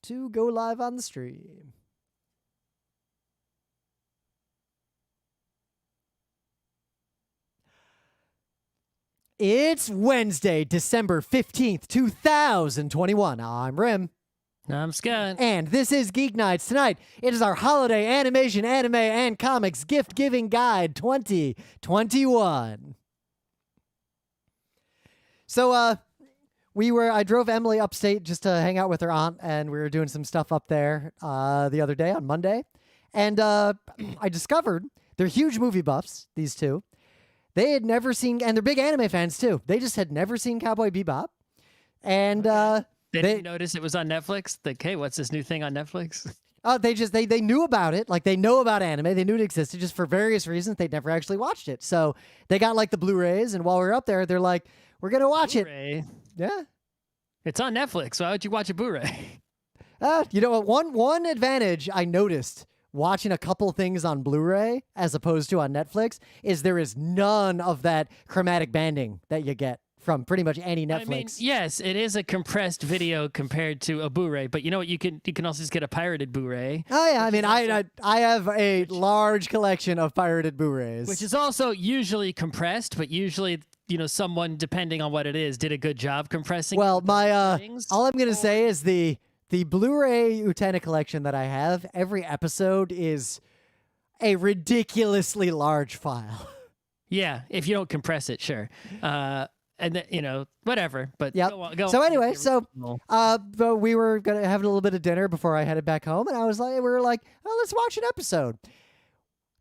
to go live on the stream. It's Wednesday, December 15th, 2021. I'm Rim. I'm Scott. And this is Geek Nights. Tonight, it is our holiday animation, anime, and comics gift-giving guide 2021. So, I drove Emily upstate just to hang out with her aunt, and we were doing some stuff up there the other day on Monday. And I discovered they're huge movie buffs, these two. They had never seen, and they're big anime fans too. They just had never seen Cowboy Bebop. And they didn't notice it was on Netflix? Like, hey, what's this new thing on Netflix? They knew about it. Like, they know about anime. They knew it existed, just for various reasons. They'd never actually watched it. So they got like the Blu-rays, and while we were up there, they're like, we're going to watch Blu-ray. it. Yeah. It's on Netflix. Why would you watch a Blu-ray? You know what? One advantage I noticed watching a couple things on Blu-ray as opposed to on Netflix is there is none of that chromatic banding that you get from pretty much any Netflix. I mean, yes, it is a compressed video compared to a Blu-ray, but you know what? You can also just get a pirated Blu-ray. Oh yeah, I mean, I have a large collection of pirated Blu-rays, which is also usually compressed, but usually, you know, someone, depending on what it is, did a good job compressing. Well, all I'm gonna say is the Blu-ray Utena collection that I have, every episode is a ridiculously large file. Yeah, if you don't compress it, sure. And then, you know, whatever. But yep. Go so on. Anyway, but we were gonna have a little bit of dinner before I headed back home, and we were like, oh, let's watch an episode.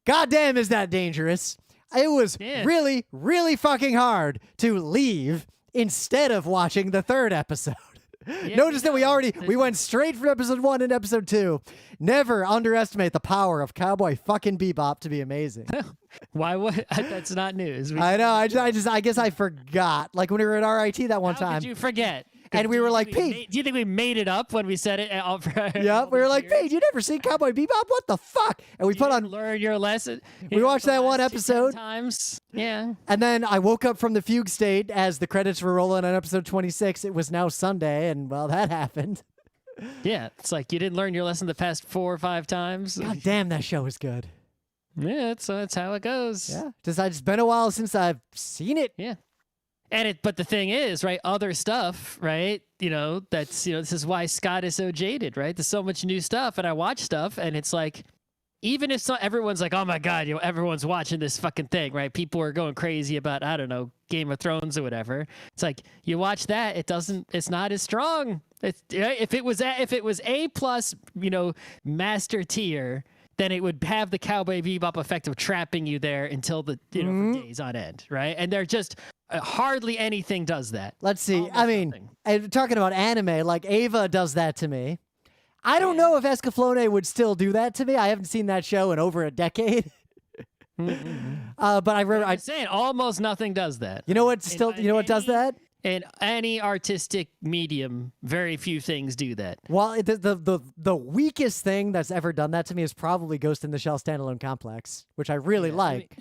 God damn, is that dangerous? It was really, really fucking hard to leave instead of watching the third episode. Yeah, Notice that we went straight from episode 1 into episode 2. Never underestimate the power of Cowboy fucking Bebop to be amazing. Why would that's not news? I know. I guess I forgot. Like when we were at RIT that one time. How could you forget? And we were like, Pete. Do you think we made it up when we said it? Yeah, we were like, Pete, you never seen Cowboy Bebop? What the fuck? And we learn your lesson. We watched that one episode. Times. Yeah. And then I woke up from the fugue state as the credits were rolling on episode 26. It was now Sunday, and well, that happened. Yeah, it's like you didn't learn your lesson the past 4 or 5 times. God damn, that show is good. Yeah, that's how it goes. Yeah, it's been a while since I've seen it. Yeah. But the thing is, right, other stuff, right, this is why Scott is so jaded, right? There's so much new stuff, and I watch stuff, and it's like, even if everyone's like, oh my God, everyone's watching this fucking thing, right? People are going crazy about, I don't know, Game of Thrones or whatever. It's like, you watch that, it's not as strong. If it was A plus, master tier, then it would have the Cowboy Bebop effect of trapping you there until for days on end, right? And they're just hardly anything does that. Let's see. Talking about anime, like Ava does that to me. I don't know if Escaflowne would still do that to me. I haven't seen that show in over a decade. But I'm saying almost nothing does that. You know what? What does that? In any artistic medium, very few things do that. Well, the weakest thing that's ever done that to me is probably Ghost in the Shell Standalone Complex, which I really like.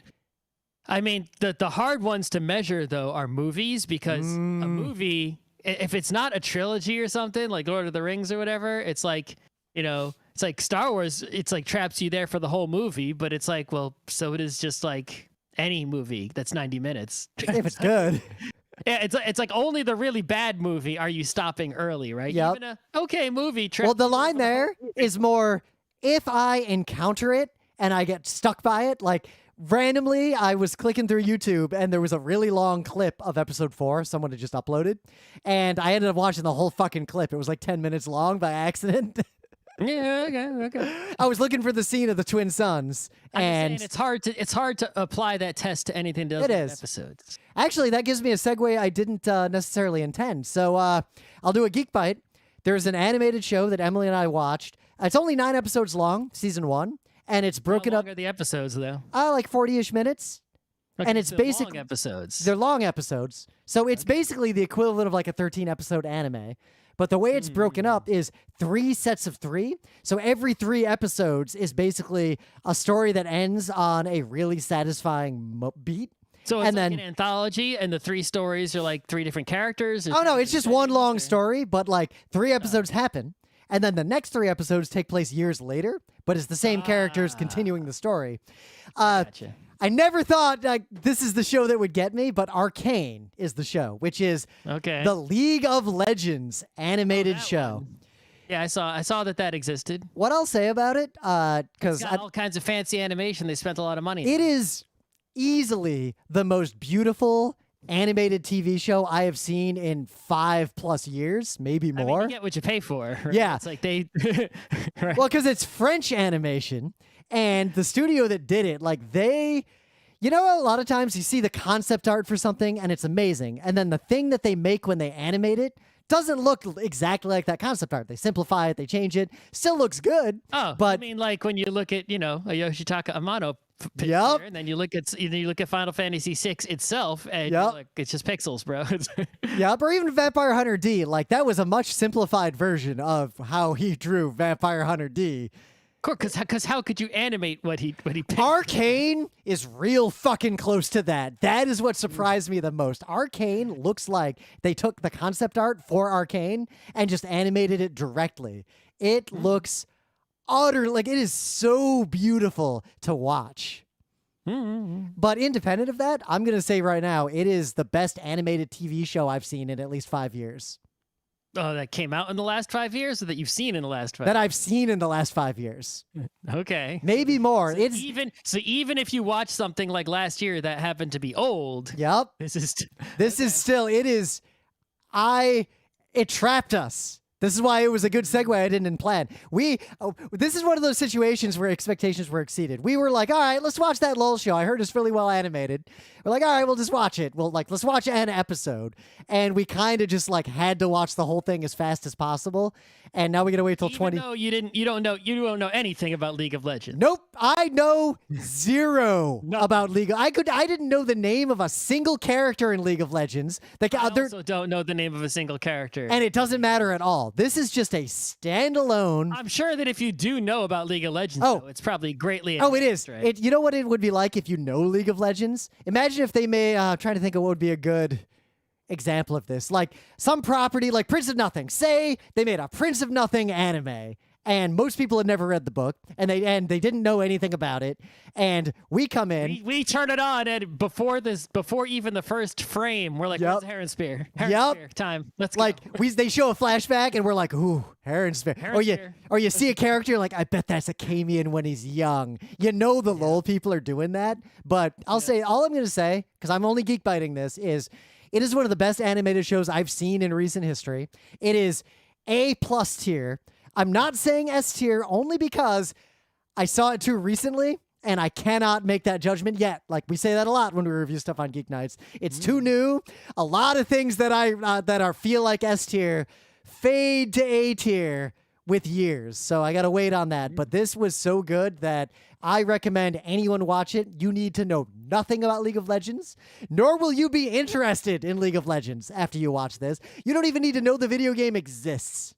I mean, the hard ones to measure, though, are movies, because a movie, if it's not a trilogy or something, like Lord of the Rings or whatever, it's like, it's like Star Wars, it's like traps you there for the whole movie, but it's like, well, so it is just like any movie that's 90 minutes. If it's good. Yeah, it's like only the really bad movie are you stopping early, right? Yep. Even a okay movie. Well, the line there is more, if I encounter it and I get stuck by it, like randomly I was clicking through YouTube and there was a really long clip of episode 4 someone had just uploaded, and I ended up watching the whole fucking clip. It was like 10 minutes long by accident. Yeah, okay. I was looking for the scene of the twin sons, and it's hard to apply that test to anything to episodes. Actually, that gives me a segue I didn't necessarily intend. So I'll do a Geek Bite. There's an animated show that Emily and I watched. It's only 9 episodes long, season 1, and it's broken up. How long are the episodes though? Like 40-ish minutes. Okay, and it's basically long episodes. They're long episodes, so it's basically the equivalent of like a 13-episode anime. But the way it's broken up is 3 sets of 3. So every 3 episodes is basically a story that ends on a really satisfying beat. So it's like an anthology, and the 3 stories are like 3 different characters? Oh, no, it's just one long story, but like 3 episodes happen. and then the next 3 episodes take place years later, but it's the same characters continuing the story. Gotcha. I never thought this is the show that would get me, but Arcane is the show, which is the League of Legends animated show. One. Yeah, I saw that existed. What I'll say about it, because all kinds of fancy animation, they spent a lot of money. It is easily the most beautiful animated TV show I have seen in 5+ years, maybe more. I mean, you get what you pay for. Right? Yeah, it's like they. Right. Well, because it's French animation, and the studio that did it, like they. You know, a lot of times you see the concept art for something and it's amazing, and then the thing that they make when they animate it doesn't look exactly like that concept art. They simplify it, they change it, still looks good. Oh, but I mean, like when you look at, a Yoshitaka Amano picture, and then you look at Final Fantasy VI itself, and you're like, it's just pixels, bro. Yep, or even Vampire Hunter D. Like that was a much simplified version of how he drew Vampire Hunter D. Cool, because how could you animate what he picked? Arcane is real fucking close to that. That is what surprised me the most. Arcane looks like they took the concept art for Arcane and just animated it directly. It looks it is so beautiful to watch. But independent of that, I'm going to say right now, it is the best animated TV show I've seen in at least 5 years. Oh, that came out in the last 5 years, or that you've seen in the last 5? That I've seen in the last 5 years. Okay, maybe more. So even if you watch something like last year that happened to be old. Yep. This is still. It is. It trapped us. This is why it was a good segue I didn't plan. This is one of those situations where expectations were exceeded. We were like, all right, let's watch that LOL show. I heard it's really well animated. We're like, all right, we'll just watch it. Let's watch an episode. And we kind of just had to watch the whole thing as fast as possible. And now we gotta wait till 20. No, you don't know anything about League of Legends. Nope, I know zero about League. I didn't know the name of a single character in League of Legends. I also don't know the name of a single character, and it doesn't matter at all. This is just a standalone. I'm sure that if you do know about League of Legends, though, it's probably greatly enhanced, it is. Right? You know what it would be like if you know League of Legends? Imagine if they made. I'm trying to think of what would be a good example of this. Like some property, like Prince of Nothing. Say they made a Prince of Nothing anime, and most people had never read the book, and they didn't know anything about it. And we come in, we turn it on, and before even the first frame, we're like, "Where's Heron Spear? Heron Spear time. Let's go." They show a flashback, and we're like, "Ooh, Heron Spear." Or you see a character, like, I bet that's a Kamian when he's young. You know the LOL people are doing that, but I'll say all I'm going to say, because I'm only geek biting this, is it is one of the best animated shows I've seen in recent history. It is A+ tier. I'm not saying S tier only because I saw it too recently, and I cannot make that judgment yet. Like we say that a lot when we review stuff on Geek Nights. It's too new. A lot of things that feel like S tier fade to A tier with years. So I gotta wait on that. But this was so good that I recommend anyone watch it. You need to know nothing about League of Legends, nor will you be interested in League of Legends after you watch this. You don't even need to know the video game exists.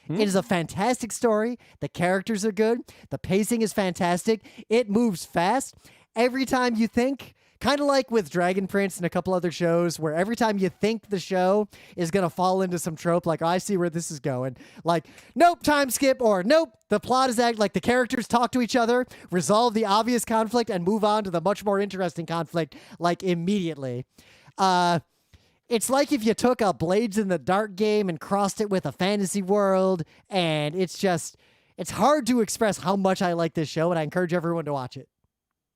It is a fantastic story. The characters are good. The pacing is fantastic. It moves fast. Every time you think, kind of like with Dragon Prince and a couple other shows, where every time you think the show is going to fall into some trope, like, oh, I see where this is going. Like, nope, time skip, or nope, the plot is like the characters talk to each other, resolve the obvious conflict, and move on to the much more interesting conflict, like, immediately. It's like if you took a Blades in the Dark game and crossed it with a fantasy world, and it's hard to express how much I like this show, and I encourage everyone to watch it.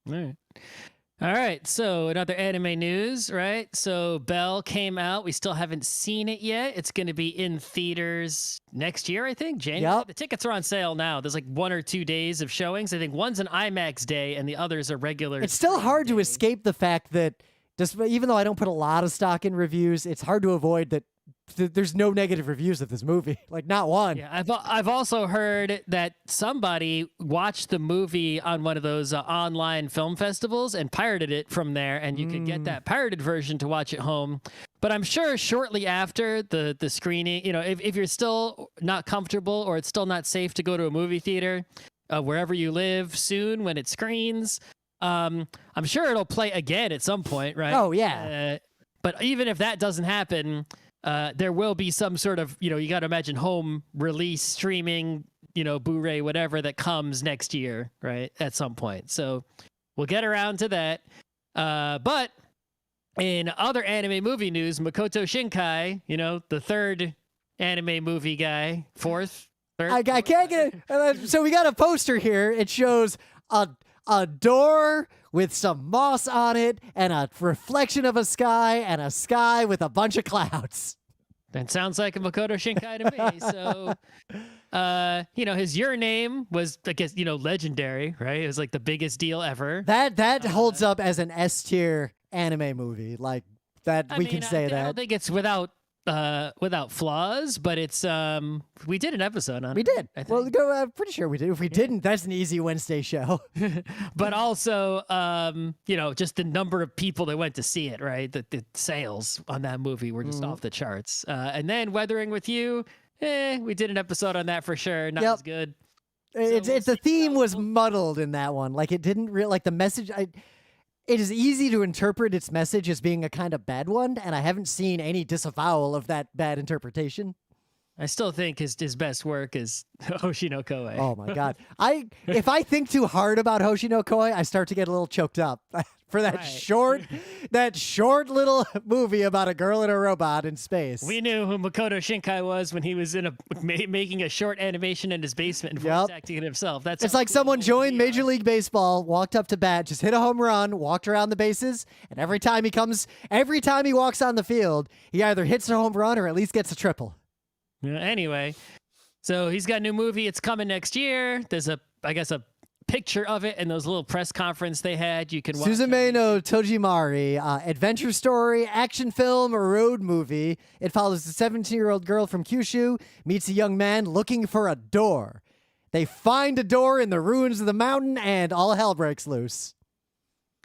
All right, so another anime news, right? So Belle came out. We still haven't seen it yet. It's going to be in theaters next year, I think, January. Yep. The tickets are on sale now. There's like 1 or 2 days of showings. I think one's an IMAX day, and the others are regular. It's still hard to escape the fact that even though I don't put a lot of stock in reviews, it's hard to avoid that there's no negative reviews of this movie. Like, not one. Yeah, I've also heard that somebody watched the movie on one of those online film festivals and pirated it from there, and you could get that pirated version to watch at home. But I'm sure shortly after the screening, if you're still not comfortable or it's still not safe to go to a movie theater, wherever you live soon when it screens, I'm sure it'll play again at some point, right? Oh, yeah. But even if that doesn't happen, there will be some sort of, you got to imagine home release streaming, Blu-ray, whatever that comes next year, right? At some point. So we'll get around to that. But in other anime movie news, Makoto Shinkai, the third anime movie guy, fourth, third. I can't get it. So we got a poster here. It shows a door with some moss on it and a reflection of a sky and a sky with a bunch of clouds. That sounds like a Makoto Shinkai to me. So, his Your Name was, I guess, legendary, right? It was like the biggest deal ever. That holds up as an S tier anime movie. Like that, we can say that. I don't think it's without flaws, but it's we did an episode on it. We did. I think. Well, I'm pretty sure we did. If we didn't, that's an easy Wednesday show. But also, just the number of people that went to see it, right? The sales on that movie were just off the charts. And then Weathering with You, we did an episode on that for sure. Not as good. The theme was muddled in that one. Like it didn't really like the message. It is easy to interpret its message as being a kind of bad one, and I haven't seen any disavowal of that bad interpretation. I still think his best work is Hoshino Koe. Oh my god! If I think too hard about Hoshino Koe, I start to get a little choked up for that short little movie about a girl and a robot in space. We knew who Makoto Shinkai was when he was making a short animation in his basement and voice acting it himself. It's like someone joined Major League Baseball, walked up to bat, just hit a home run, walked around the bases, and every time he walks on the field, he either hits a home run or at least gets a triple. Anyway, so he's got a new movie. It's coming next year. There's a picture of it in those little press conference they had. You can watch Suzume no Tojimari, adventure story, action film, or road movie. It follows a 17-year-old girl from Kyushu meets a young man looking for a door. They find a door in the ruins of the mountain, and all hell breaks loose.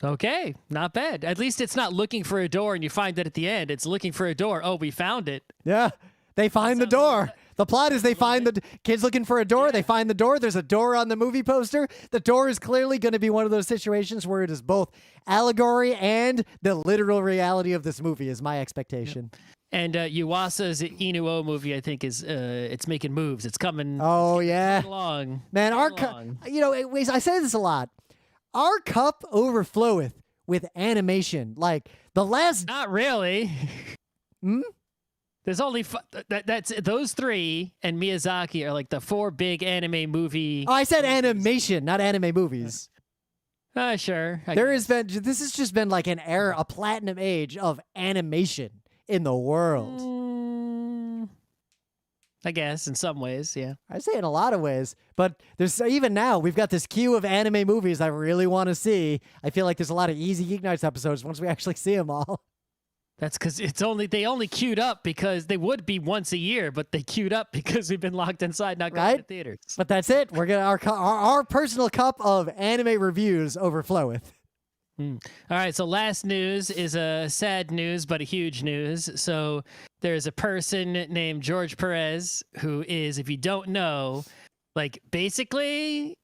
Okay, not bad. At least it's not looking for a door and you find it at the end. It's looking for a door. Oh, we found it. Yeah. They find the door. The plot is they find the kids looking for a door. Yeah. They find the door. There's a door on the movie poster. The door is clearly going to be one of those situations where it is both allegory and the literal reality of this movie is my expectation. Yep. And Yuasa's Inuo movie, I think, is it's making moves. It's coming. Oh, yeah. It's along. Man, I say this a lot. Our cup overfloweth with animation. Like the last. Not really. There's only that's those three and Miyazaki are like the four big anime movie. Oh, I said animation, not anime movies. Sure. This has just been like an era, a platinum age of animation in the world. I guess in some ways, yeah. I say in a lot of ways, but there's even now we've got this queue of anime movies I really want to see. I feel like there's a lot of easy Geek Nights episodes once we actually see them all. That's because they only queued up because they would be once a year, but they queued up because we've been locked inside, not going to theaters. But that's it. We're gonna our personal cup of anime reviews overfloweth. All right. So last news is a sad news, but a huge news. So there's a person named George Pérez who is, if you don't know, like basically,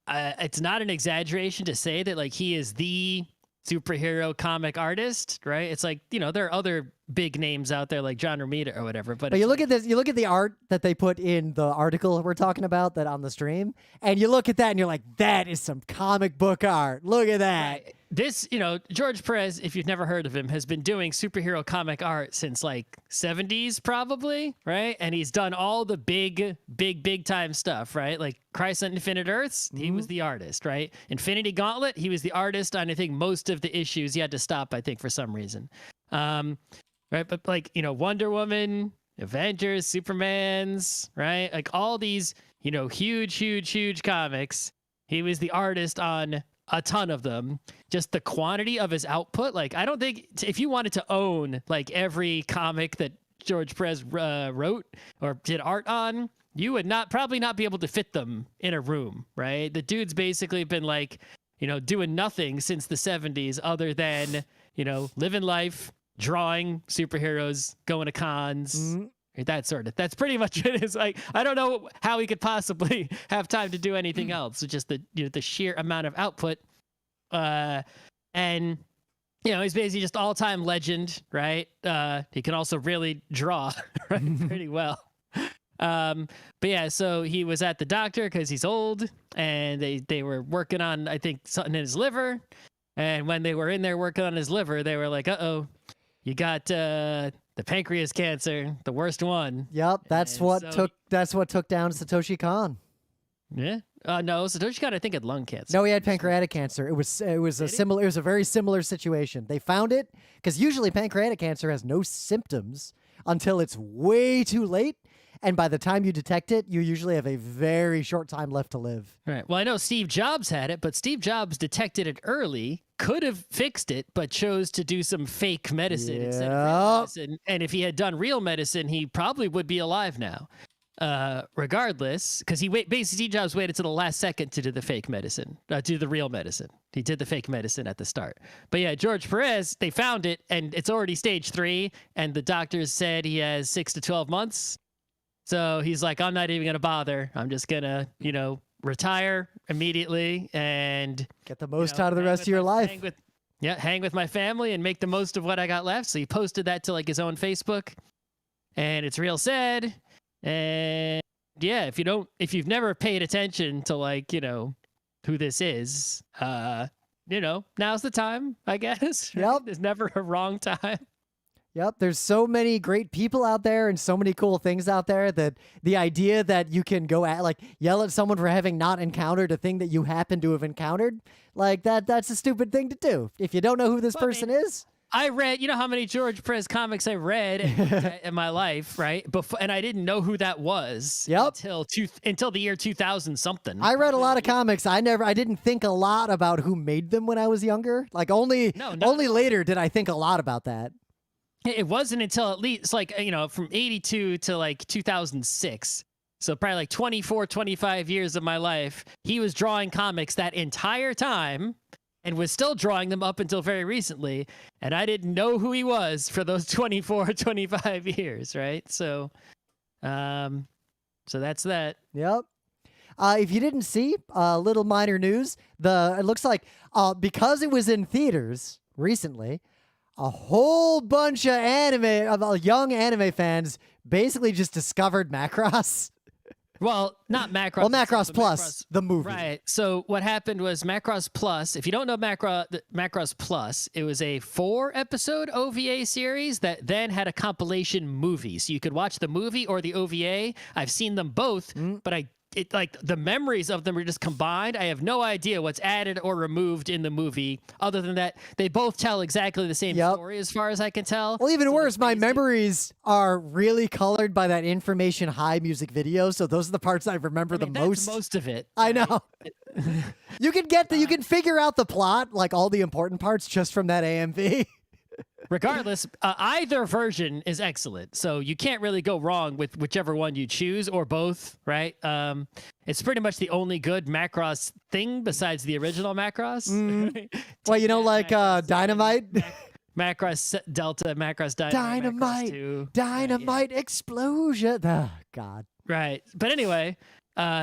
it's not an exaggeration to say that like he is the superhero comic artist, right? It's like, there are other big names out there like John Romita or whatever. But you look at this, you look at the art that they put in the article we're talking about that on the stream, and you look at that and you're like, that is some comic book art. Look at that. Right. This, George Pérez, if you've never heard of him, has been doing superhero comic art since like 70s probably, right? And he's done all the big time stuff, right? Like Crisis on Infinite Earths, he was the artist, right? Infinity Gauntlet, he was the artist on, I think, most of the issues. He had to stop, I think, for some reason. Right? But like, Wonder Woman, Avengers, Supermans, right? Like all these, huge comics. He was the artist on a ton of them. Just the quantity of his output. Like, I don't think if you wanted to own like every comic that George Pérez wrote or did art on, you would probably not be able to fit them in a room, right? The dude's basically been like, doing nothing since the 70s other than, living life, drawing superheroes, going to cons, that's pretty much it. Is like, I don't know how he could possibly have time to do anything else. It's just the sheer amount of output. And he's basically just all-time legend, right? He can also really draw, right, pretty well. But yeah, so he was at the doctor because he's old, and they were working on, I think, something in his liver. And when they were in there working on his liver, they were like, "Uh-oh, you got the pancreas cancer, the worst one." Yep, that's And what so took down Satoshi Kon. Yeah. No, Satoshi Kon, I think, had lung cancer. No, he had pancreatic cancer. It was a very similar situation. They found it because usually pancreatic cancer has no symptoms until it's way too late. And by the time you detect it, you usually have a very short time left to live. Right. Well, I know Steve Jobs had it, but Steve Jobs detected it early, could have fixed it, but chose to do some fake medicine instead of real medicine. And if he had done real medicine, he probably would be alive now. Regardless, because basically Steve Jobs waited to the last second to do the fake medicine, do the real medicine. He did the fake medicine at the start. But yeah, George Perez, they found it, and it's already stage 3, and the doctors said he has 6 to 12 months. So he's like, I'm not even going to bother. I'm just going to, retire immediately and get the most out of the rest of your life. Hang with my family and make the most of what I got left. So he posted that to like his own Facebook, and it's real sad. And yeah, if you've never paid attention to like, who this is, now's the time, I guess. Right? Yep. There's never a wrong time. Yep, there's so many great people out there and so many cool things out there that the idea that you can go yell at someone for having not encountered a thing that you happen to have encountered, like that's a stupid thing to do. If you don't know who this person is. I read, how many George Perez comics I read in my life, right? And I didn't know who that was until the year 2000 something. I read a lot of comics. I didn't think a lot about who made them when I was younger. Like only later did I think a lot about that. It wasn't until at least from 82 to like 2006. So probably like 24, 25 years of my life, he was drawing comics that entire time and was still drawing them up until very recently. And I didn't know who he was for those 24, 25 years, right? So that's that. Yep. If you didn't see, little minor news, it looks like because it was in theaters recently, a whole bunch of young anime fans basically just discovered Macross. Well, not Macross. Well, Macross Plus, the movie. Right. So what happened was Macross Plus, if you don't know Macross Plus, it was a 4-episode OVA series that then had a compilation movie. So you could watch the movie or the OVA. I've seen them both, but the memories of them are just combined. I have no idea what's added or removed in the movie, other than that they both tell exactly the same story as far as I can tell. Well, even worse, my memories are really colored by that Information High music video, so those are the parts I remember the most. That's most of it. I know. You can figure out the plot, like all the important parts, just from that AMV. Regardless, either version is excellent, so you can't really go wrong with whichever one you choose, or both, right? It's pretty much the only good Macross thing besides the original Macross. Right? Well, you know, like Dynamite? Macross Delta, Macross Dynamite, Macross 2. Dynamite explosion. Oh, God. Right. But anyway,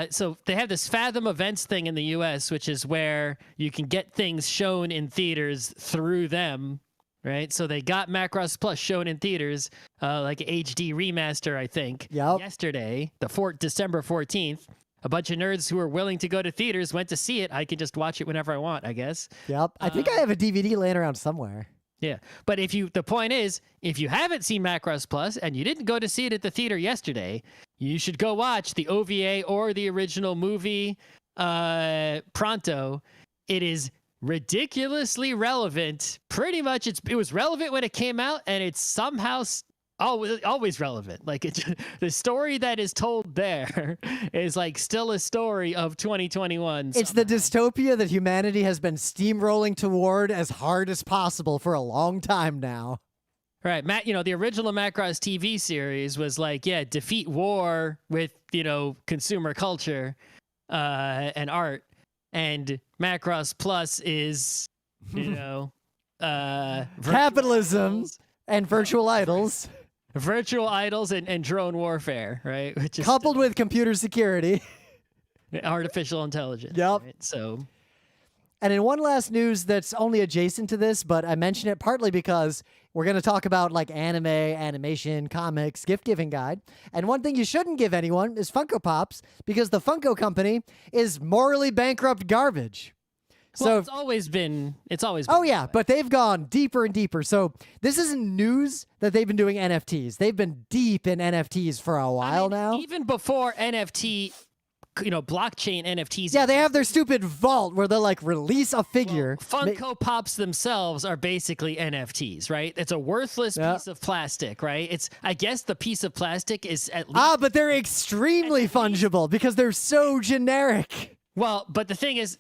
so they have this Fathom Events thing in the US, which is where you can get things shown in theaters through them. Right, so they got Macross Plus shown in theaters, like an HD remaster, I think. Yesterday, December 14th. A bunch of nerds who were willing to go to theaters went to see it. I can just watch it whenever I want, I guess. Yep, I think I have a DVD laying around somewhere. Yeah, but the point is, if you haven't seen Macross Plus and you didn't go to see it at the theater yesterday, you should go watch the OVA or the original movie pronto. It is ridiculously relevant. Pretty much it was relevant when it came out, and it's somehow always relevant. Like the story that is told there is like still a story of 2021 It's the dystopia that humanity has been steamrolling toward as hard as possible for a long time now. Right, Matt, the original Macross TV series was like, defeat war with, consumer culture and art. And Macross Plus is, capitalism and virtual idols. Virtual idols and drone warfare, right? Which is coupled with computer security. Artificial intelligence. Yep. Right? So, And in one last news that's only adjacent to this, but I mention it partly because we're going to talk about like anime, animation, comics, gift-giving guide. And one thing you shouldn't give anyone is Funko Pops because the Funko Company is morally bankrupt garbage. Well, So it's always been. oh yeah, but they've gone deeper and deeper. So this isn't news that they've been doing NFTs. They've been deep in NFTs for a while now. Even before NFT, blockchain NFTs. Yeah, they have their stupid vault where they'll like release a figure. Funko Pops themselves are basically NFTs, right? It's a worthless piece of plastic, right? I guess the piece of plastic is at least. But they're extremely fungible because they're so generic. Well, but the thing is,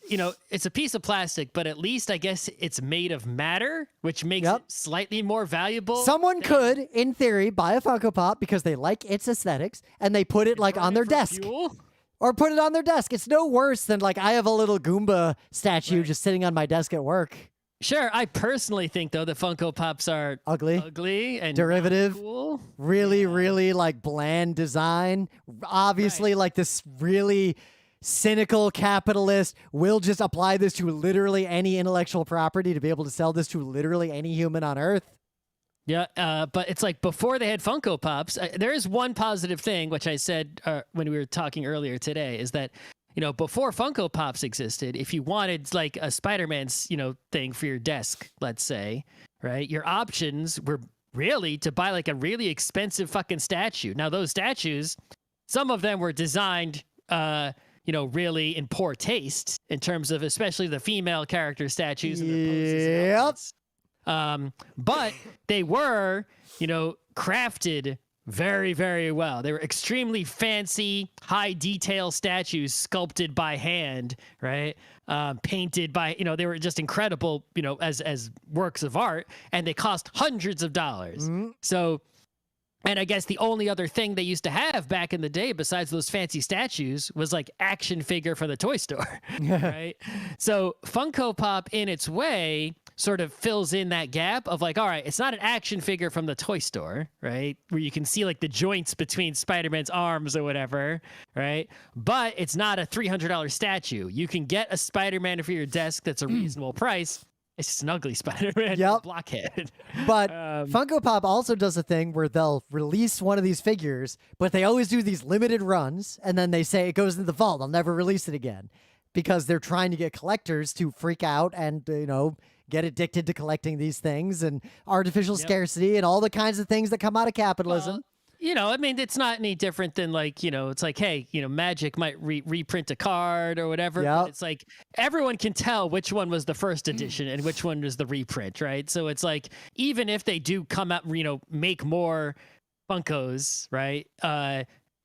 it's a piece of plastic, but at least I guess it's made of matter, which makes it slightly more valuable. Someone could, in theory, buy a Funko Pop because they like its aesthetics and they put it like on their desk. Fuel? Or put it on their desk. It's no worse than like I have a little Goomba statue just sitting on my desk at work. Sure, I personally think though that Funko Pops are ugly and derivative, cool. Really like bland design. Obviously, like this really cynical capitalist will just apply this to literally any intellectual property to be able to sell this to literally any human on Earth. Yeah, but it's like before they had Funko Pops, there is one positive thing, which I said when we were talking earlier today, is that, before Funko Pops existed, if you wanted like a Spider-Man's, thing for your desk, let's say, right, your options were really to buy like a really expensive fucking statue. Now, those statues, some of them were designed, really in poor taste in terms of especially the female character statues and their poses and outfits. But they were, crafted very, very well. They were extremely fancy, high detail statues sculpted by hand, right? Painted by, they were just incredible, as works of art, and they cost hundreds of dollars. Mm-hmm. So, and I guess the only other thing they used to have back in the day besides those fancy statues was like action figure for the toy store, right? So Funko Pop in its way sort of fills in that gap of like, all right, it's not an action figure from the toy store, right? Where you can see like the joints between Spider-Man's arms or whatever, right? But it's not a $300 statue. You can get a Spider-Man for your desk that's a reasonable price. It's just an ugly Spider-Man blockhead. But Funko Pop also does a thing where they'll release one of these figures, but they always do these limited runs, and then they say it goes into the vault. They'll never release it again because they're trying to get collectors to freak out and, get addicted to collecting these things and artificial scarcity and all the kinds of things that come out of capitalism. It's not any different than like, it's like, hey, Magic might reprint a card or whatever. Yep. But it's like everyone can tell which one was the first edition and which one was the reprint, right? So it's like even if they do come out, make more Funkos, right?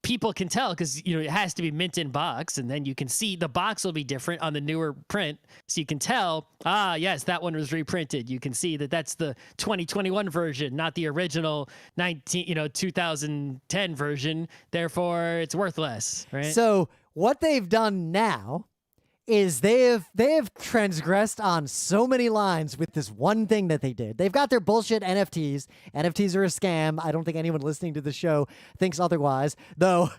People can tell because it has to be mint in box, and then you can see the box will be different on the newer print, so you can tell. Yes, that one was reprinted. You can see that that's the 2021 version, not the original 2010 version. Therefore, it's worth less, right? So what they've done now is they have transgressed on so many lines with this one thing that they did. They've got their bullshit NFTs. NFTs are a scam. I don't think anyone listening to the show thinks otherwise, though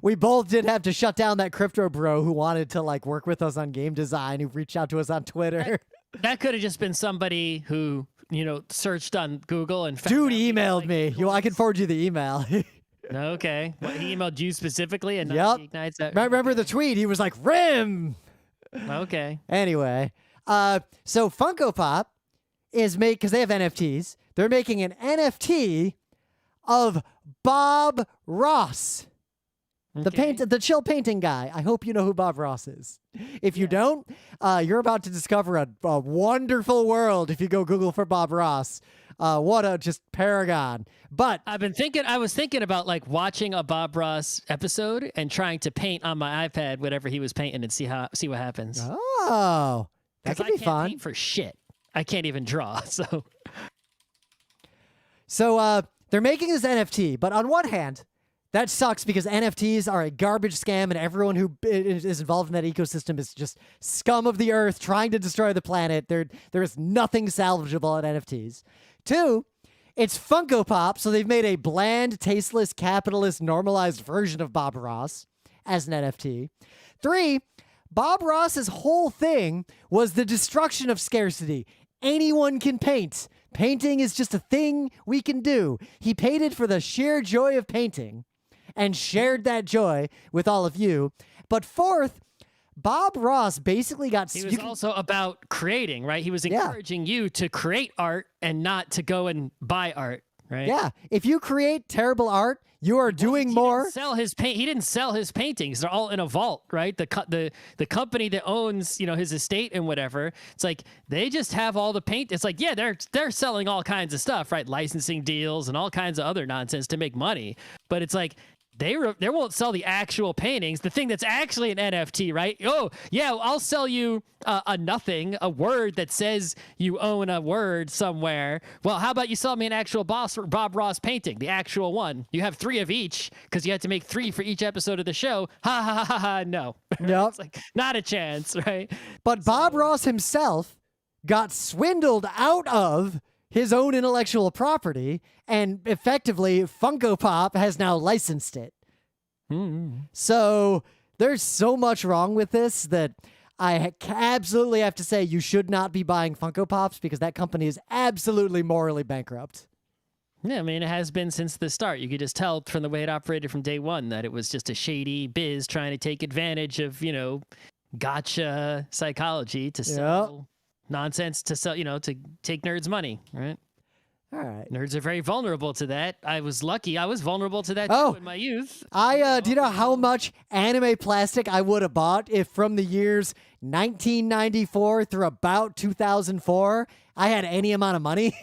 we both did have to shut down that crypto bro who wanted to like work with us on game design, who reached out to us on Twitter. That could have just been somebody who, searched on Google and found Dude emailed me. I can forward you the email. Okay. Well, he emailed you specifically and not GeekNights? Remember the tweet? He was like, Rim! Okay. Anyway, so Funko Pop is because they have NFTs. They're making an NFT of Bob Ross, the chill painting guy. I hope you know who Bob Ross is. If you don't, you're about to discover a wonderful world if you go Google for Bob Ross. What a just paragon. But I was thinking about like watching a Bob Ross episode and trying to paint on my iPad whatever he was painting and see what happens. Oh, that could be fun. Paint for shit. I can't even draw. So they're making this NFT, but on one hand, that sucks because NFTs are a garbage scam and everyone who is involved in that ecosystem is just scum of the earth trying to destroy the planet. There is nothing salvageable at NFTs. 2, it's Funko Pop, so they've made a bland, tasteless, capitalist, normalized version of Bob Ross as an NFT. 3, Bob Ross's whole thing was the destruction of scarcity. Anyone can paint. Painting is just a thing we can do. He painted for the sheer joy of painting and shared that joy with all of you. But fourth, Bob Ross basically got... He was also about creating, right? He was encouraging you to create art and not to go and buy art, right? Yeah. If you create terrible art, you are doing more. He didn't sell his paintings. They're all in a vault, right? The company that owns, his estate and whatever. It's like they just have all the paint. It's like, yeah, they're selling all kinds of stuff, right? Licensing deals and all kinds of other nonsense to make money. But it's like they won't sell the actual paintings, the thing that's actually an NFT, right? Oh, yeah, I'll sell you a nothing, a word that says you own a word somewhere. Well, how about you sell me an actual Bob Ross painting, the actual one? You have 3 of each because you had to make 3 for each episode of the show. Ha ha ha ha ha, no. Nope. It's like, not a chance, right? But Bob Ross himself got swindled out of his own intellectual property, and effectively Funko Pop has now licensed it. Mm-hmm. So there's so much wrong with this that I absolutely have to say you should not be buying Funko Pops because that company is absolutely morally bankrupt. Yeah, I mean, it has been since the start. You could just tell from the way it operated from day one that it was just a shady biz trying to take advantage of, gotcha psychology to sell nonsense, to sell, to take nerds' money, right? All right. Nerds are very vulnerable to that. I was lucky. I was vulnerable to that too in my youth. Do you know how much anime plastic I would have bought if from the years 1994 through about 2004 I had any amount of money?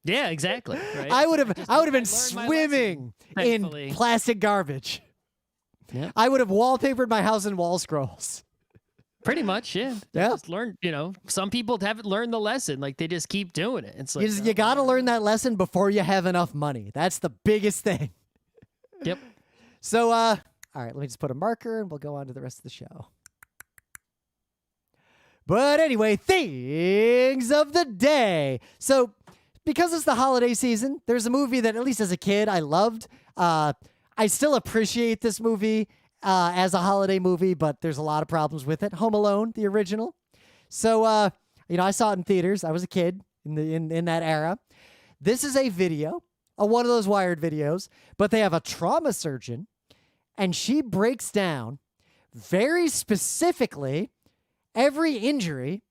Yeah, exactly. Right? I would have been swimming in plastic garbage. Yep. I would have wallpapered my house in wall scrolls. Pretty much, yeah. Just learn, some people haven't learned the lesson. Like, they just keep doing it. It's like, you got to learn that lesson before you have enough money. That's the biggest thing. Yep. So, all right, let me just put a marker and we'll go on to the rest of the show. But anyway, things of the day. So, because it's the holiday season, there's a movie that, at least as a kid, I loved. I still appreciate this movie as a holiday movie, but there's a lot of problems with it. Home Alone, the original. So, I saw it in theaters. I was a kid in that era. This is a video, one of those Wired videos, but they have a trauma surgeon, and she breaks down very specifically every injury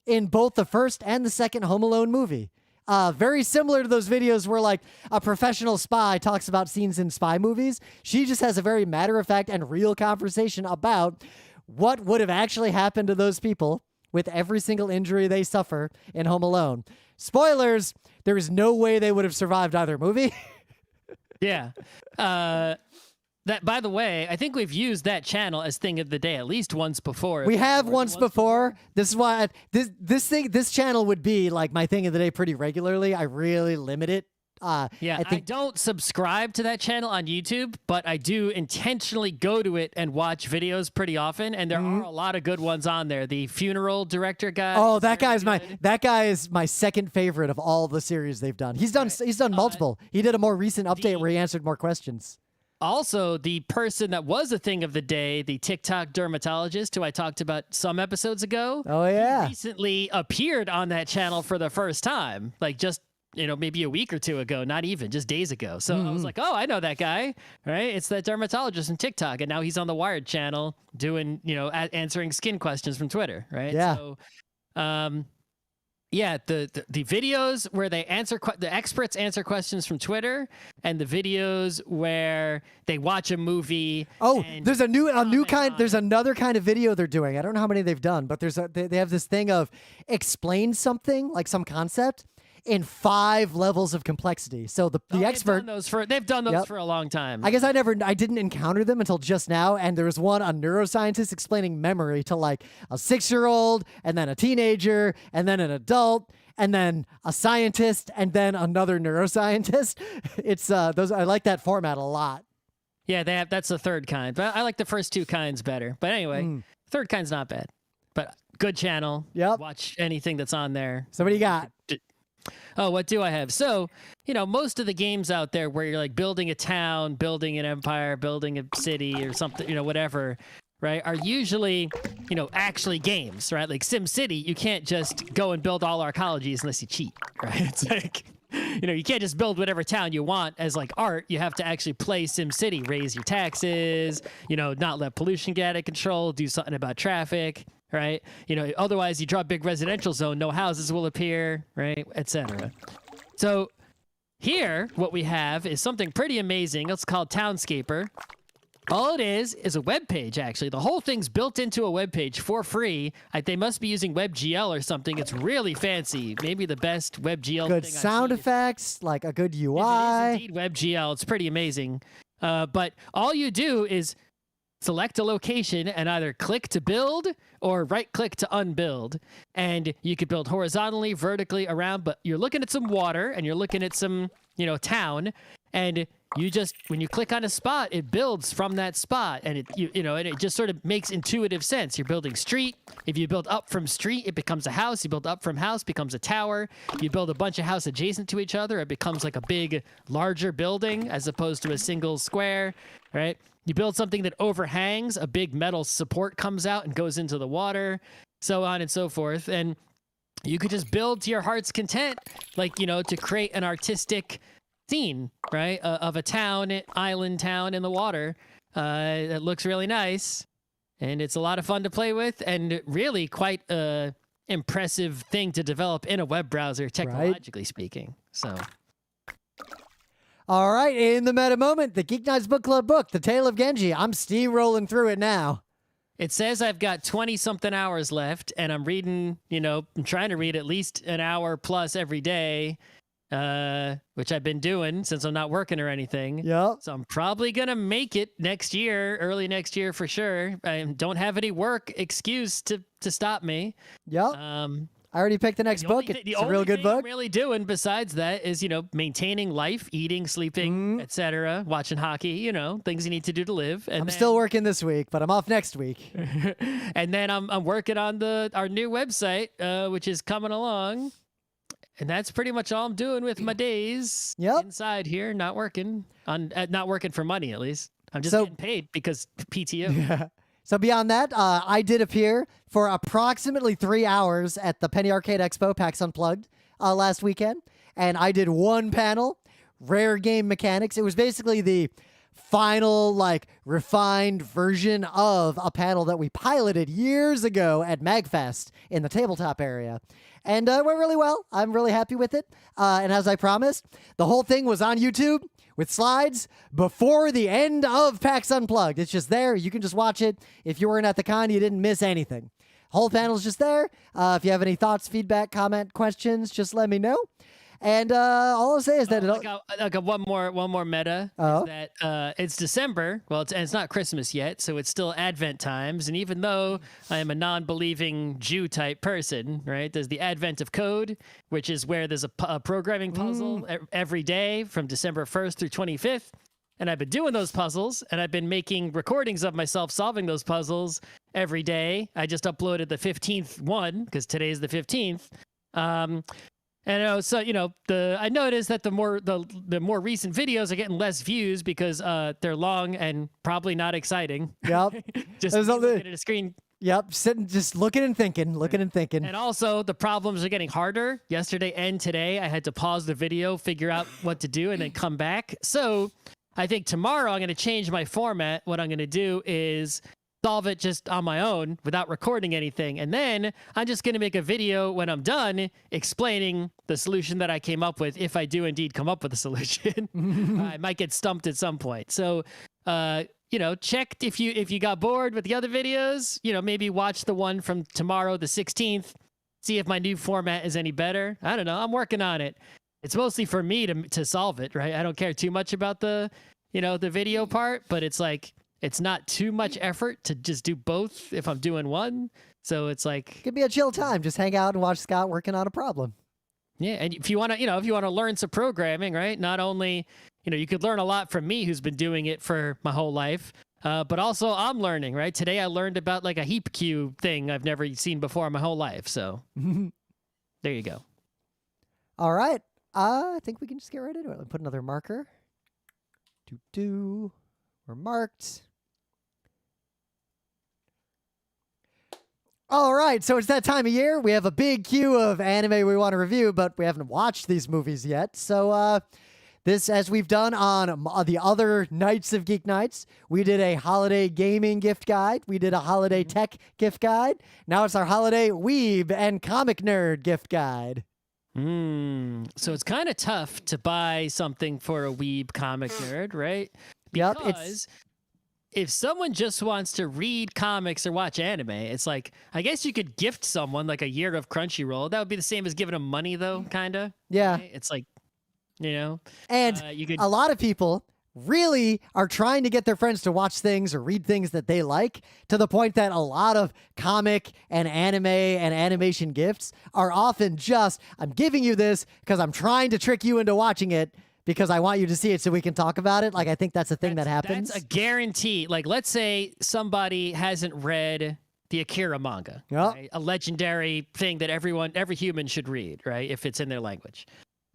in both the first and the second Home Alone movie. Very similar to those videos where, like, a professional spy talks about scenes in spy movies. She just has a very matter-of-fact and real conversation about what would have actually happened to those people with every single injury they suffer in Home Alone. Spoilers, there is no way they would have survived either movie. Yeah. That, by the way, I think we've used that channel as thing of the day at least once before. We have once before. This is why this channel would be like my thing of the day pretty regularly. I really limit it. I don't subscribe to that channel on YouTube, but I do intentionally go to it and watch videos pretty often, and there are a lot of good ones on there. The funeral director guy. Oh, that guy is my second favorite of all the series they've done. He's done multiple. He did a more recent update where he answered more questions. Also, the person that was a thing of the day, the TikTok dermatologist who I talked about some episodes ago. Oh, yeah. He recently appeared on that channel for the first time, like just, maybe a week or two ago, not even, just days ago. So I was like, oh, I know that guy, right? It's that dermatologist in TikTok. And now he's on the Wired channel doing, answering skin questions from Twitter, right? Yeah. So, yeah, the videos where they answer the experts answer questions from Twitter, and the videos where they watch a movie. Oh, there's a new kind. There's another kind of video they're doing. I don't know how many they've done, but they have this thing of explain something, like some concept, in 5 levels of complexity. So the expert, they've done those for a long time. I guess I didn't encounter them until just now. And there was one, a neuroscientist explaining memory to like a 6-year-old, and then a teenager, and then an adult, and then a scientist, and then another neuroscientist. It's those. I like that format a lot. Yeah, that's the third kind, but I like the first 2 kinds better. But anyway, third kind's not bad. But good channel. Yep. Watch anything that's on there. So what do you got? Oh, what do I have? So, most of the games out there where you're like building a town, building an empire, building a city or something, whatever, right, are usually actually games, right? Like SimCity, you can't just go and build all arcologies unless you cheat, right? It's like, you can't just build whatever town you want as like art. You have to actually play SimCity, raise your taxes, not let pollution get out of control, do something about traffic, right? Otherwise you draw a big residential zone, no houses will appear, right? Etc. So here, what we have is something pretty amazing. It's called Townscaper. All it is a web page, actually. The whole thing's built into a web page for free. They must be using WebGL or something. It's really fancy. Maybe the best WebGL good thing sound I've seen. effects, like a good UI. It is indeed WebGL. It's pretty amazing. But all you do is select a location and either click to build or right-click to unbuild. And you could build horizontally, vertically, around, but you're looking at some water and you're looking at some, town, and when you click on a spot, it builds from that spot, and it just sort of makes intuitive sense. You're building street. If you build up from street, it becomes a house. You build up from house, becomes a tower. You build a bunch of houses adjacent to each other, it becomes like a big, larger building as opposed to a single square, right? You build something that overhangs, a big metal support comes out and goes into the water, so on and so forth. And you could just build to your heart's content, like, to create an artistic scene, right, of a island town in the water that looks really nice, and it's a lot of fun to play with, and really quite a impressive thing to develop in a web browser, technologically speaking. So, all right, in the meta moment, the Geek Nights Book Club book, The Tale of Genji. I'm steamrolling through it now. It says I've got 20-something hours left, and I'm reading, I'm trying to read at least an hour plus every day, which I've been doing since I'm not working or anything. Yep. So I'm probably going to make it next year, early next year for sure. I don't have any work excuse to stop me. Yep. I already picked the next book. It's a real good book. I'm really doing besides that is, maintaining life, eating, sleeping, etc., watching hockey, things you need to do to live. And I'm still working this week, but I'm off next week. And then I'm working on our new website, which is coming along. And that's pretty much all I'm doing with my days inside here, not working for money, at least. I'm just getting paid because PTO. Yeah. So beyond that, I did appear for approximately 3 hours at the Penny Arcade Expo PAX Unplugged last weekend, and I did one panel, Rare Game Mechanics. It was basically the final, refined version of a panel that we piloted years ago at MagFest in the tabletop area. And it went really well. I'm really happy with it. And as I promised, the whole thing was on YouTube with slides before the end of PAX Unplugged. It's just there. You can just watch it. If you weren't at the con, you didn't miss anything. Whole panel's just there. If you have any thoughts, feedback, comment, questions, just let me know. And all I'll say is that I got one more meta. Is that it's December. Well, it's not Christmas yet, so it's still Advent times. And even though I am a non-believing Jew type person, right? There's the Advent of Code, which is where there's a programming puzzle every day from December 1st through 25th. And I've been doing those puzzles, and I've been making recordings of myself solving those puzzles every day. I just uploaded the 15th one because today's the 15th. And so I noticed that the more recent videos are getting less views because they're long and probably not exciting. Yep. Just looking at a screen. Yep, sitting, just looking and thinking. And also, the problems are getting harder. Yesterday and today, I had to pause the video, figure out what to do, and then come back. So I think tomorrow I'm going to change my format. What I'm going to do is solve it just on my own without recording anything. And then I'm just going to make a video when I'm done explaining the solution that I came up with, if I do indeed come up with a solution. I might get stumped at some point. So, check if you got bored with the other videos, maybe watch the one from tomorrow, the 16th, see if my new format is any better. I don't know. I'm working on it. It's mostly for me to solve it, right? I don't care too much about the video part, but it's like, it's not too much effort to just do both if I'm doing one. So it's like, it could be a chill time. Just hang out and watch Scott working on a problem. Yeah, and if you want to learn some programming, right? Not only, you could learn a lot from me, who's been doing it for my whole life, but also I'm learning, right? Today I learned about like a heap queue thing I've never seen before in my whole life. So there you go. All right. I think we can just get right into it. Let's put another marker. We're marked. All right, so it's that time of year. We have a big queue of anime we want to review, but we haven't watched these movies yet. So this, as we've done on the other nights of Geek Nights, we did a holiday gaming gift guide. We did a holiday tech gift guide. Now it's our holiday weeb and comic nerd gift guide. So it's kind of tough to buy something for a weeb comic nerd, right? Yep, Because if someone just wants to read comics or watch anime, it's like, I guess you could gift someone like a year of Crunchyroll. That would be the same as giving them money, though, kind of. Yeah. Right? It's like, you know. And you could, a lot of people really are trying to get their friends to watch things or read things that they like, to the point that a lot of comic and anime and animation gifts are often just, I'm giving you this because I'm trying to trick you into watching it, because I want you to see it so we can talk about it. Like, I think that's a thing that happens. That's a guarantee. Like, let's say somebody hasn't read the Akira manga, right? A legendary thing that every human should read, right? If it's in their language.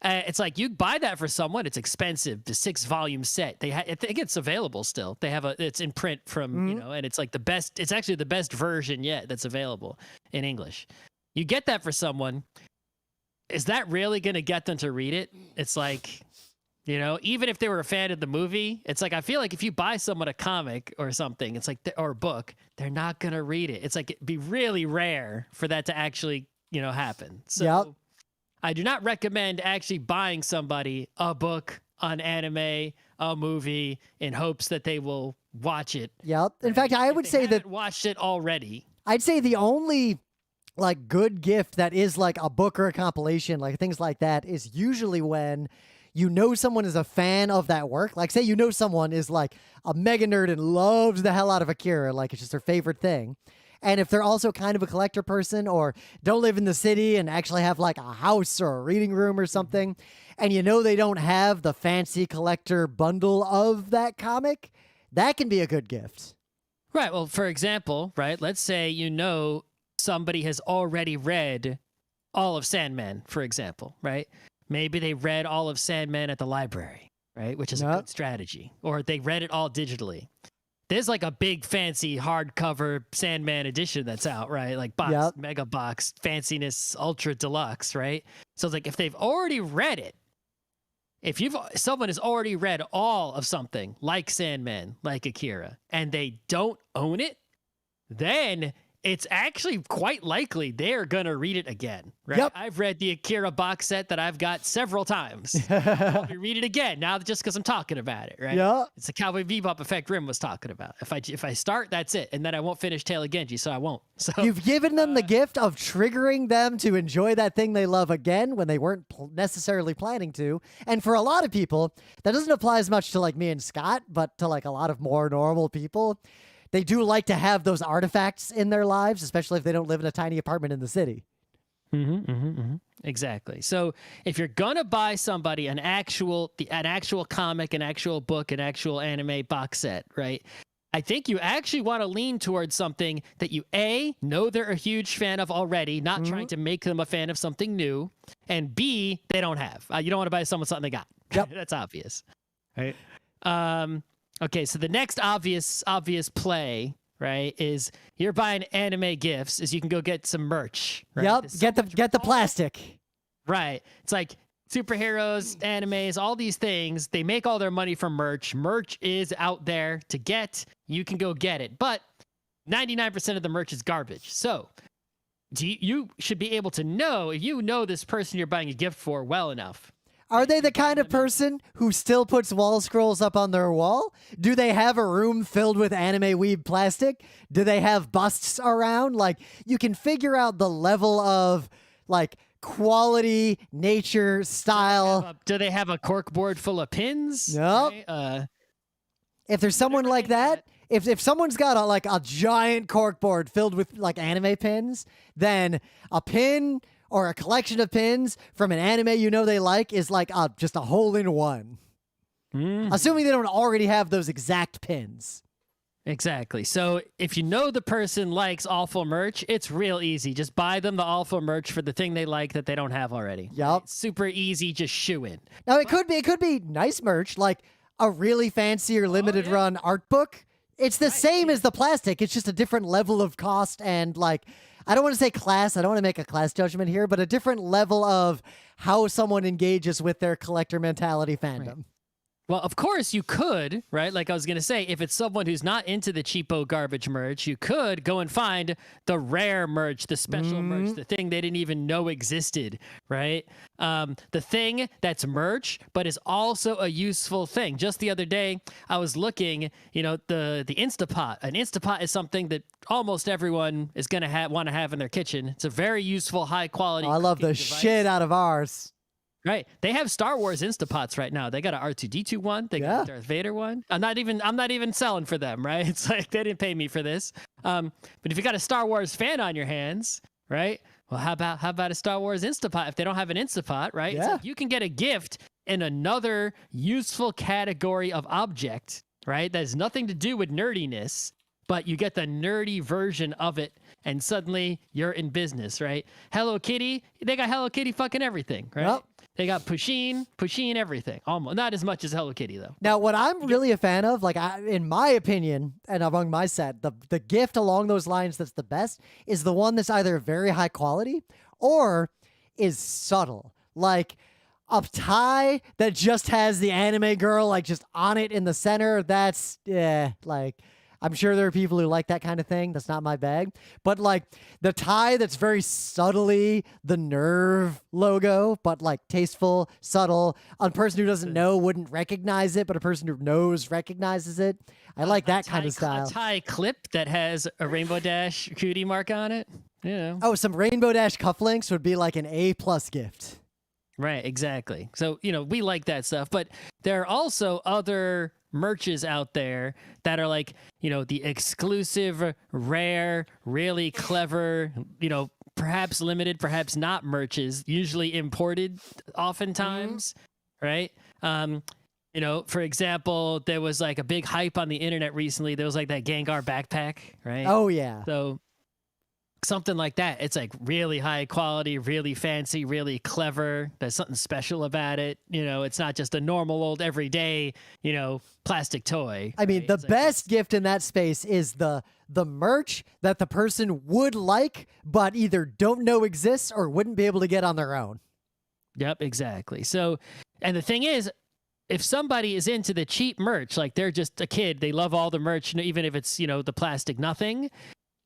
It's like, you buy that for someone, it's expensive, the 6-volume set. I think it's available still. It's in print from, and it's like it's actually the best version yet that's available in English. You get that for someone. Is that really going to get them to read it? It's like, even if they were a fan of the movie, it's like, I feel like if you buy someone a comic or something, it's like, or a book, they're not going to read it. It's like, it'd be really rare for that to actually, happen. So I do not recommend actually buying somebody a book, an anime, a movie in hopes that they will watch it. Yep. In fact, I would say that watched it already. I'd say the only like good gift that is like a book or a compilation, like things like that, is usually when someone is a fan of that work. Like, say someone is like a mega nerd and loves the hell out of Akira, like it's just their favorite thing. And if they're also kind of a collector person or don't live in the city and actually have like a house or a reading room or something, and they don't have the fancy collector bundle of that comic, that can be a good gift. Right. Well, for example, right, let's say somebody has already read all of Sandman, for example, right? Maybe they read all of Sandman at the library, right? Which is a good strategy. Or they read it all digitally. There's like a big fancy hardcover Sandman edition that's out, right? Like mega box, fanciness, ultra deluxe, right? So it's like, if they've already read it, someone has already read all of something like Sandman, like Akira, and they don't own it, then it's actually quite likely they're going to read it again, right? Yep. I've read the Akira box set that I'll read it again now just because I'm talking about it, right? Yeah. It's the Cowboy Bebop effect Rim was talking about. If I start, that's it. And then I won't finish Tale of Genji, so I won't. So you've given them the gift of triggering them to enjoy that thing they love again when they weren't necessarily planning to. And for a lot of people, that doesn't apply as much to like me and Scott, but to like a lot of more normal people. They do like to have those artifacts in their lives, especially if they don't live in a tiny apartment in the city. Exactly. So if you're gonna buy somebody an actual comic, an actual book, an actual anime box set, right? I think you actually want to lean towards something that you know they're a huge fan of already, not trying to make them a fan of something new, and B, they don't have. You don't want to buy someone something they got. Yep. That's obvious, right? Okay, so the next obvious play, right, is you're buying anime gifts, is you can go get some merch. Right? Yep, get the plastic. Right. It's like superheroes, animes, all these things, they make all their money from merch. Merch is out there to get. You can go get it. But 99% of the merch is garbage. So you should be able to know, if you know this person you're buying a gift for well enough. Are they the kind of person who still puts wall scrolls up on their wall? Do they have a room filled with anime weeb plastic? Do they have busts around? Like, you can figure out the level of, like, quality, nature, style. Do they have a corkboard full of pins? No. Right? If there's someone like that, if someone's got a giant corkboard filled with, like, anime pins, then a pin or a collection of pins from an anime they like is like just a hole-in-one. Assuming they don't already have those exact pins. Exactly. So if you know the person likes awful merch, it's real easy. Just buy them the awful merch for the thing they like that they don't have already. Yep. It's super easy, just shoo in. Now it could be nice merch, like a really fancy or limited run art book It's the same as the plastic. It's just a different level of cost and like, I don't want to say class. I don't want to make a class judgment here, but a different level of how someone engages with their collector mentality fandom. Right. Well, of course you could, right? Like I was going to say, if it's someone who's not into the cheapo garbage merch, you could go and find the rare merch, the special merch, the thing they didn't even know existed, right? The thing that's merch, but is also a useful thing. Just the other day, I was looking, the Instapot. An Instapot is something that almost everyone is going to want to have in their kitchen. It's a very useful, high quality. I love the device. shit out of ours. Right. They have Star Wars Instapots right now. They got an R2D2 one. They got a Darth Vader one. I'm not even selling for them, right? It's like they didn't pay me for this. But if you got a Star Wars fan on your hands, right? Well, how about a Star Wars Instapot? If they don't have an Instapot, right? Yeah. It's like you can get a gift in another useful category of object, right? That has nothing to do with nerdiness, but you get the nerdy version of it, and suddenly you're in business, right? Hello Kitty, they got Hello Kitty fucking everything, right? Yep. They got Pusheen everything. Almost not as much as Hello Kitty though. Now, what I'm really a fan of, like in my opinion, and among my set, the gift along those lines that's the best is the one that's either very high quality or is subtle. Like a tie that just has the anime girl like just on it in the center. That's like. I'm sure there are people who like that kind of thing. That's not my bag. But like the tie that's very subtly the Nerve logo, but like tasteful, subtle. A person who doesn't know wouldn't recognize it, but a person who knows recognizes it. I like that kind of style. A tie clip that has a Rainbow Dash cutie mark on it. Yeah. Oh, some Rainbow Dash cufflinks would be like an A+ gift. Right, exactly. So, we like that stuff, but there are also other merches out there that are like, the exclusive, rare, really clever, perhaps limited, perhaps not merches, usually imported oftentimes, right? For example, there was like a big hype on the internet recently. There was like that Gengar backpack, right? Oh, yeah. So something like that. It's like really high quality, really fancy, really clever. There's something special about it. It's not just a normal old everyday, plastic toy. I mean, right? the It's best gift in that space is the merch that the person would like, but either don't know exists or wouldn't be able to get on their own. Yep, exactly. So, and the thing is, if somebody is into the cheap merch, like they're just a kid, they love all the merch, even if it's, the plastic nothing,